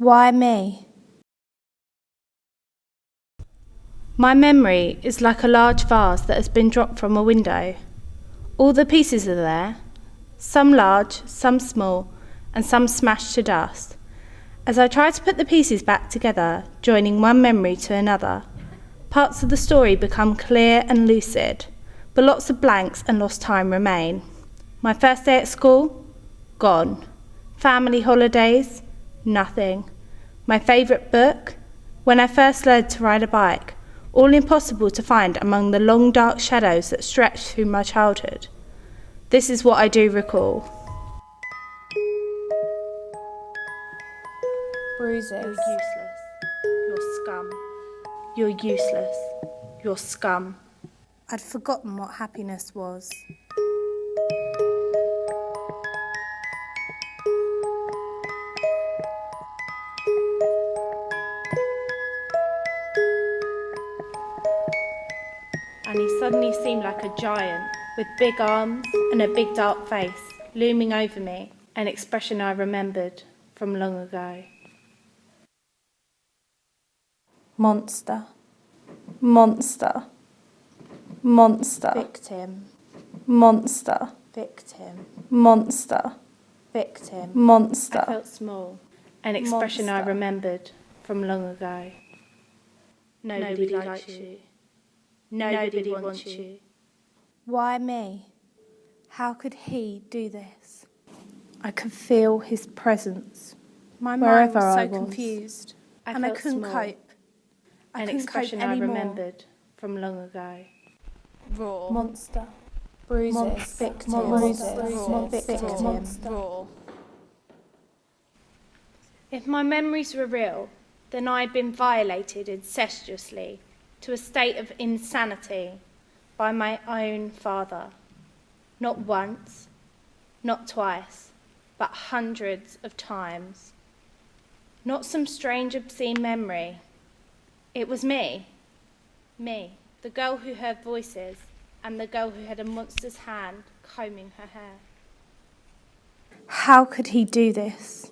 Why me? My memory is like a large vase that has been dropped from a window. All the pieces are there, some large, some small, and some smashed to dust. As I try to put the pieces back together, joining one memory to another, parts of the story become clear and lucid, but lots of blanks and lost time remain. My first day at school? Gone. Family holidays? Nothing. My favourite book? When I first learned to ride a bike, all impossible to find among the long dark shadows that stretched through my childhood. This is what I do recall. Bruises. You're useless. You're scum. You're useless. You're scum. I'd forgotten what happiness was. And he suddenly seemed like a giant, with big arms and a big dark face, looming over me, an expression I remembered from long ago. Monster. Monster. Monster. Victim. Monster. Victim. Monster. Victim. Monster. I felt small. An expression I Monster. remembered from long ago. Nobody likes you. Nobody wants you. Why me? How could he do this? I could feel his presence. My mind wherever was I so was. confused, I and I felt couldn't small. cope. I An couldn't expression cope I anymore. remembered from long ago. Raw. Monster. Bruises. Monster. Victim. Bruises. Raw. Victim. Monster. Raw. If my memories were real, then I had been violated incestuously to a state of insanity by my own father. Not once, not twice, but hundreds of times. Not some strange obscene memory. It was me, the girl who heard voices and the girl who had a monster's hand combing her hair. How could he do this?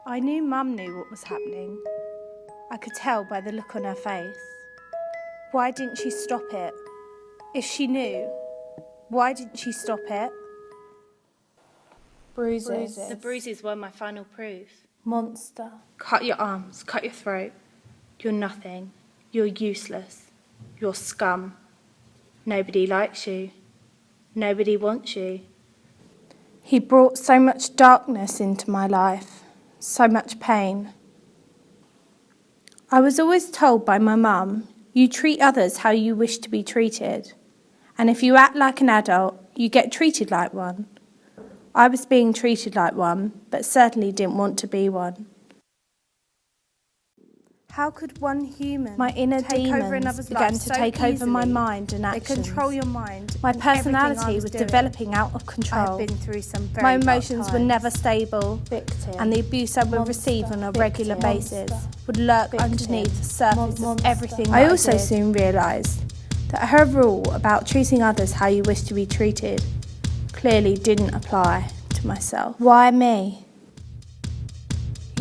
I knew Mum knew what was happening. I could tell by the look on her face. Why didn't she stop it? If she knew, why didn't she stop it? Bruises. The bruises were my final proof. Monster. Cut your arms, cut your throat. You're nothing. You're useless. You're scum. Nobody likes you. Nobody wants you. He brought so much darkness into my life, so much pain. I was always told by my mum, you treat others how you wish to be treated. And if you act like an adult, you get treated like one. I was being treated like one, but certainly didn't want to be one. How could one human, my inner demons, began to take over my mind and actions? They control your mind. My personality was developing out of control. I've been through some very My emotions were never stable, and the abuse I would receive on a regular basis would lurk underneath the surface of everything I also soon realised that her rule about treating others how you wish to be treated clearly didn't apply to myself. Why me?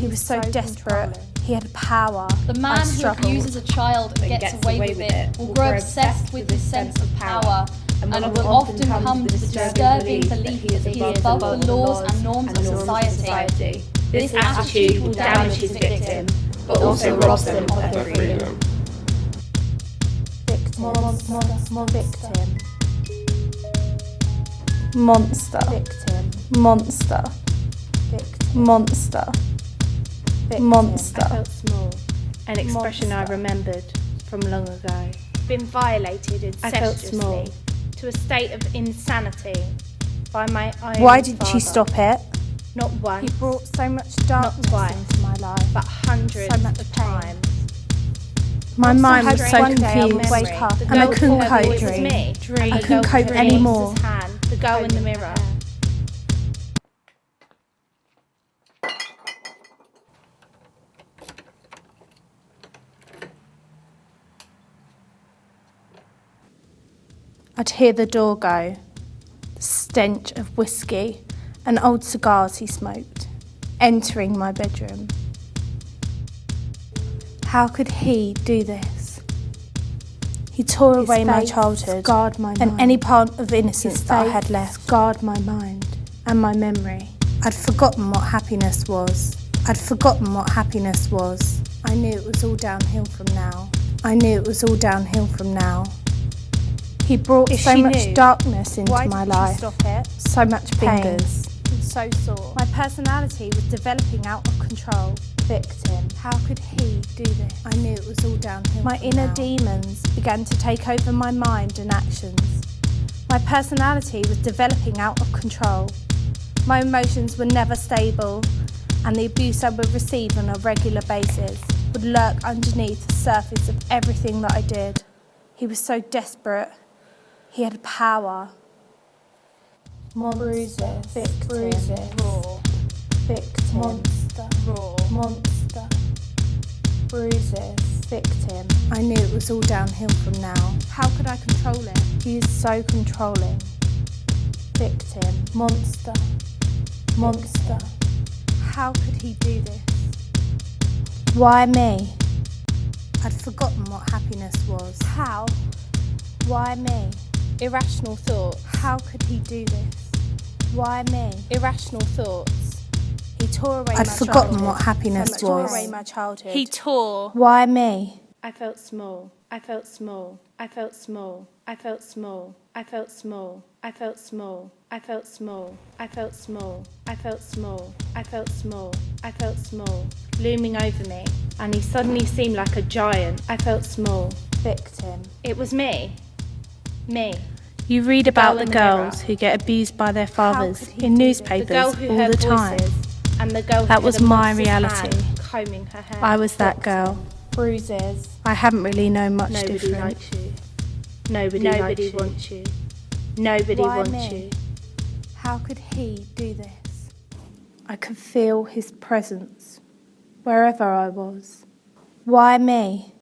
He was so desperate. He had power. The man who abuses a child and gets away with it will grow obsessed with his sense of power and will often come to the disturbing belief that he is above the laws and norms of society. This attitude will damage his victim, but also robs them of their freedom. Monster. Monster. Monster. Monster. I felt small. An expression I remembered from long ago. Been violated incestuously to a state of insanity by my own Why didn't father. she stop it? Not once. He brought so much darkness twice, into my life, but hundreds so much of pain. times. My mind was so one day I would confused, wake up and I couldn't cope. It was me. Dream. I couldn't cope anymore. The girl in the mirror. I'd hear the door go, the stench of whiskey and old cigars he smoked, entering my bedroom. How could he do this? He tore away my childhood scarred my and mind. any part of innocence His that I face had left scarred my mind. and my memory. I'd forgotten what happiness was. I'd forgotten what happiness was. I knew it was all downhill from now. I knew it was all downhill from now. He brought so much darkness into my life, so much pain, Fingers. And so sore. My personality was developing out of control. Victim. How could he do this? I knew it was all downhill. My inner demons began to take over my mind and actions. My personality was developing out of control. My emotions were never stable, and the abuse I would receive on a regular basis would lurk underneath the surface of everything that I did. He was so desperate. He had power. Bruises. Victim. Bruises. Raw. Victim. Monster. Raw. Monster. Bruises. Victim. I knew it was all downhill from now. How could I control it? He is so controlling. Victim. Monster. Monster. How could he do this? Why me? I'd forgotten what happiness was. How? Why me? Irrational thoughts. How could he do this? Why me? Irrational thoughts. He tore away I'd my forgotten childhood. what happiness He tore was. away my childhood. He tore. Why me? I felt small. I felt small. I felt small. I felt small. I felt small. I felt small. I felt small. I felt small. I felt small. I felt small. I felt small. Looming over me, and he suddenly seemed like a giant. I felt small. Victim. It was me. Me. You read about girl the in the girls mirror. who get abused by their fathers could he in do this? The newspapers girl who all heard the time. voices, and the girl That who was had a my monster's reality. hand combing her hair. I was that girl. Bruises. I haven't really known much Nobody different. likes you. Nobody wants you. Nobody Why wants me? you. How could he do this? I could feel his presence wherever I was. Why me?